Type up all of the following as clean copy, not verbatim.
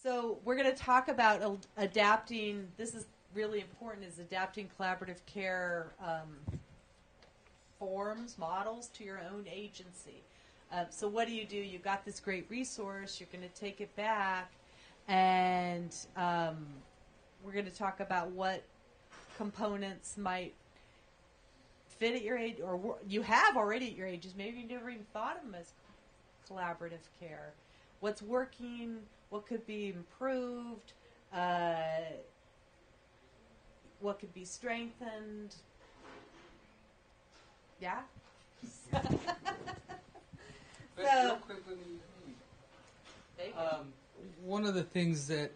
So we're going to talk about adapting. This is really important, is adapting collaborative care forms, models to your own agency. So what do? You've got this great resource. You're going to take it back, and we're going to talk about what components might fit at your age, or you have already at your ages. Maybe you never even thought of them as collaborative care. What's working? What could be improved? What could be strengthened? Yeah? Real quick, one of the things that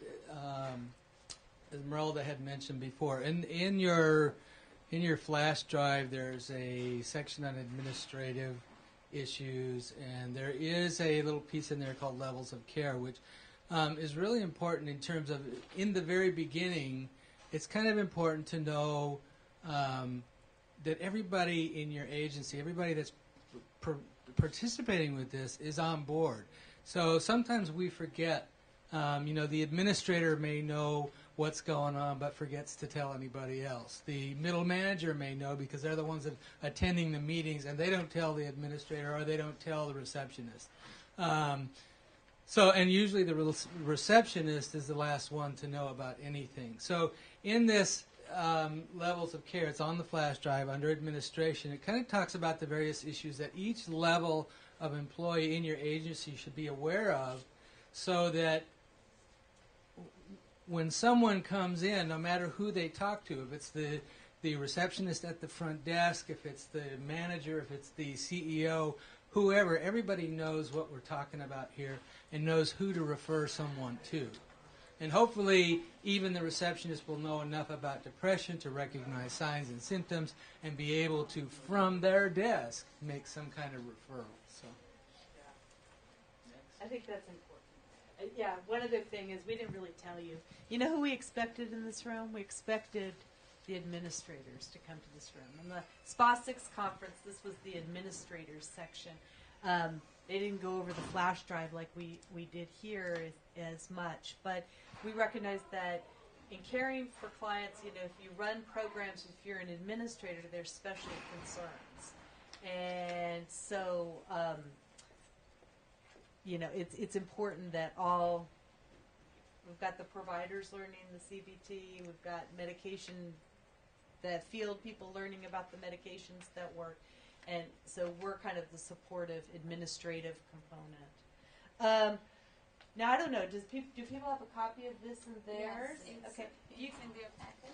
Esmeralda had mentioned before, in your flash drive, there's a section on administrative issues, and there is a little piece in there called levels of care, which is really important in terms of, in the very beginning, it's kind of important to know that everybody in your agency, everybody that's participating with this is on board. So sometimes we forget, the administrator may know what's going on but forgets to tell anybody else. The middle manager may know because they're the ones that are attending the meetings, and they don't tell the administrator or they don't tell the receptionist. And usually the receptionist is the last one to know about anything. So in this levels of care, it's on the flash drive under administration. It kind of talks about the various issues that each level of employee in your agency should be aware of, so that when someone comes in, no matter who they talk to, if it's the receptionist at the front desk, if it's the manager, if it's the CEO, whoever, everybody knows what we're talking about here and knows who to refer someone to. And hopefully even the receptionist will know enough about depression to recognize signs and symptoms and be able to, from their desk, make some kind of referral. So, I think that's important. Yeah, one other thing is we didn't really tell you. You know who we expected in this room? We expected the administrators to come to this room. In the SPA 6 conference, this was the administrators section. They didn't go over the flash drive like we did here as much, but we recognize that in caring for clients, if you run programs, if you're an administrator, there's special concerns. And so, it's important that we've got the providers learning the CBT, we've got medication, the field people learning about the medications that work, and so we're kind of the supportive administrative component. Now, I don't know, do people have a copy of this in theirs? Yes. Okay.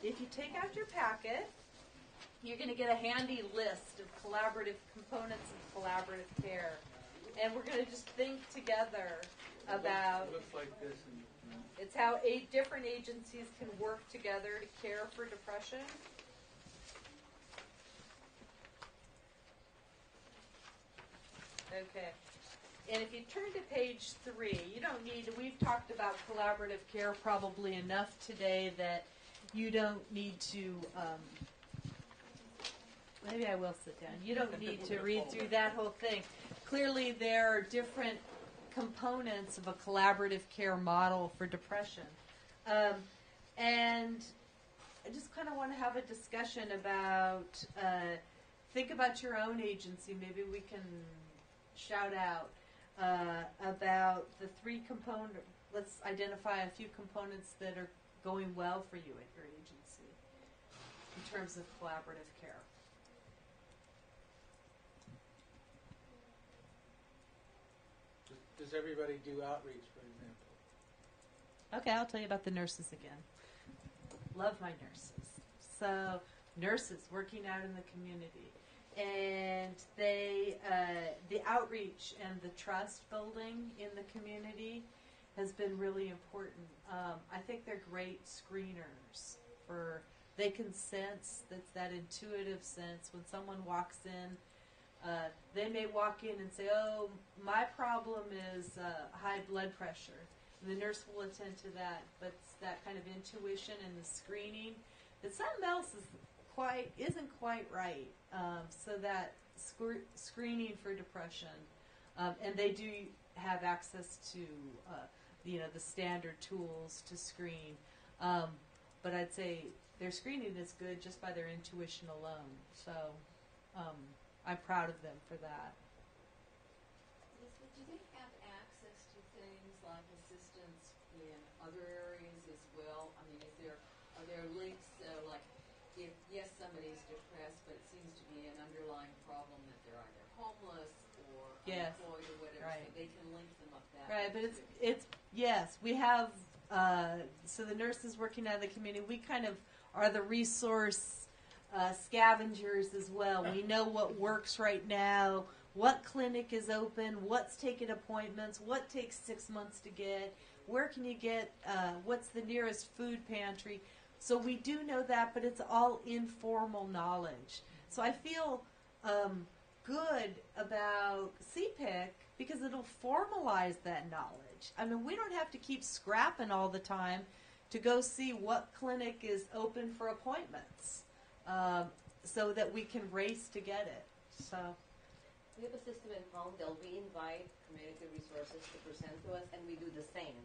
If you take out your packet, you're going to get a handy list of collaborative components of collaborative care. And we're going to just think together about it looks like this. It's how 8 different agencies can work together to care for depression. Okay. And if you turn to page 3, we've talked about collaborative care probably enough today that you don't need to, maybe I will sit down. You don't need to read through that whole thing. Clearly there are different components of a collaborative care model for depression. And I just kind of want to have a discussion about, think about your own agency. Maybe we can shout out about the 3 components. Let's identify a few components that are going well for you at your agency in terms of collaborative care. Does everybody do outreach, for example? Okay, I'll tell you about the nurses again. Love my nurses. So, nurses working out in the community. And the outreach and the trust building in the community has been really important. I think they're great screeners. They can sense, that's that intuitive sense when someone walks in. They may walk in and say, oh, my problem is high blood pressure. And the nurse will attend to that. But it's that kind of intuition and the screening that something else isn't quite right. So that screening for depression. And they do have access to the standard tools to screen. But I'd say their screening is good just by their intuition alone. So I'm proud of them for that. Elizabeth, do they have access to things like assistance in other areas as well? I mean, are there links, like if, yes, somebody's depressed, but it seems to be an underlying problem that they're either homeless or Yes. unemployed or whatever, Right. so they can link them up that Right, way but too. it's yes, we have so the nurses working out of the community, we kind of are the resource scavengers as well. We know what works right now, what clinic is open, what's taking appointments, what takes 6 months to get, where can you get, what's the nearest food pantry. So we do know that, but it's all informal knowledge. So I feel good about CPIC because it'll formalize that knowledge. I mean, we don't have to keep scrapping all the time to go see what clinic is open for appointments, so that we can race to get it. So We have a system in Palmdale. We invite community resources to present to us, and we do the same.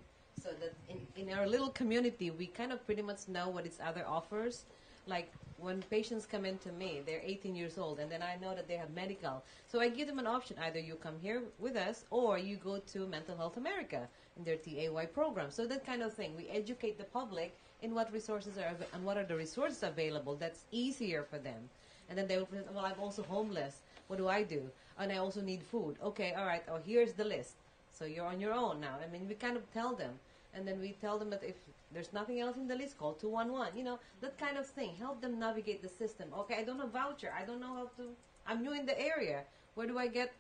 So that in our little community, we kind of pretty much know what its other offers. Like when patients come in to me, they're 18 years old, and then I know that they have medical. So I give them an option. Either you come here with us, or you go to Mental Health America in their TAY program. So that kind of thing. We educate the public in what resources are and what are the resources available that's easier for them. And then they will present, well, I'm also homeless. What do I do? And I also need food. Okay, all right. Oh, here's the list. So you're on your own now. I mean, we kind of tell them. And then we tell them that if there's nothing else in the list, call 211. You know, that kind of thing. Help them navigate the system. Okay, I don't have voucher. I don't know how to. I'm new in the area. Where do I get,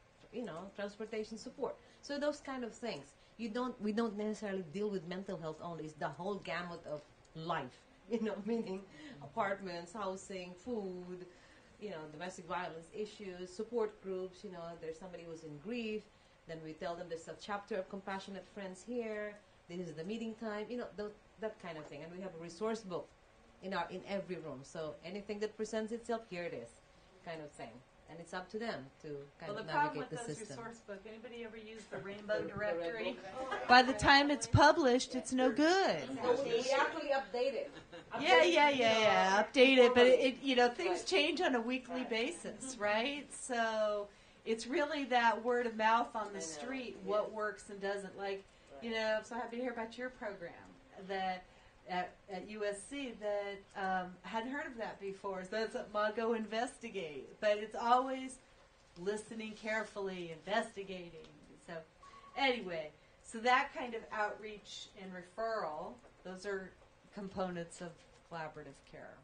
transportation support? So those kind of things. We don't necessarily deal with mental health only. It's the whole gamut of life. Meaning apartments, housing, food, domestic violence issues, support groups. There's somebody who's in grief. Then we tell them there's a chapter of Compassionate Friends here. This is the meeting time, that kind of thing. And we have a resource book in every room. So anything that presents itself, here it is, kind of thing. And it's up to them to kind of navigate the system. Well, the problem with those resource book, anybody ever use the Rainbow Directory? By the time it's published, it's no good. So we actually update it. Yeah. Update it, but things change on a weekly basis, right? So it's really that word of mouth on the street, what works and doesn't. Like, I'm so happy to hear about your program that at USC that hadn't heard of that before. So that's what Mago Investigate. But it's always listening carefully, investigating. So anyway, so that kind of outreach and referral, those are components of collaborative care.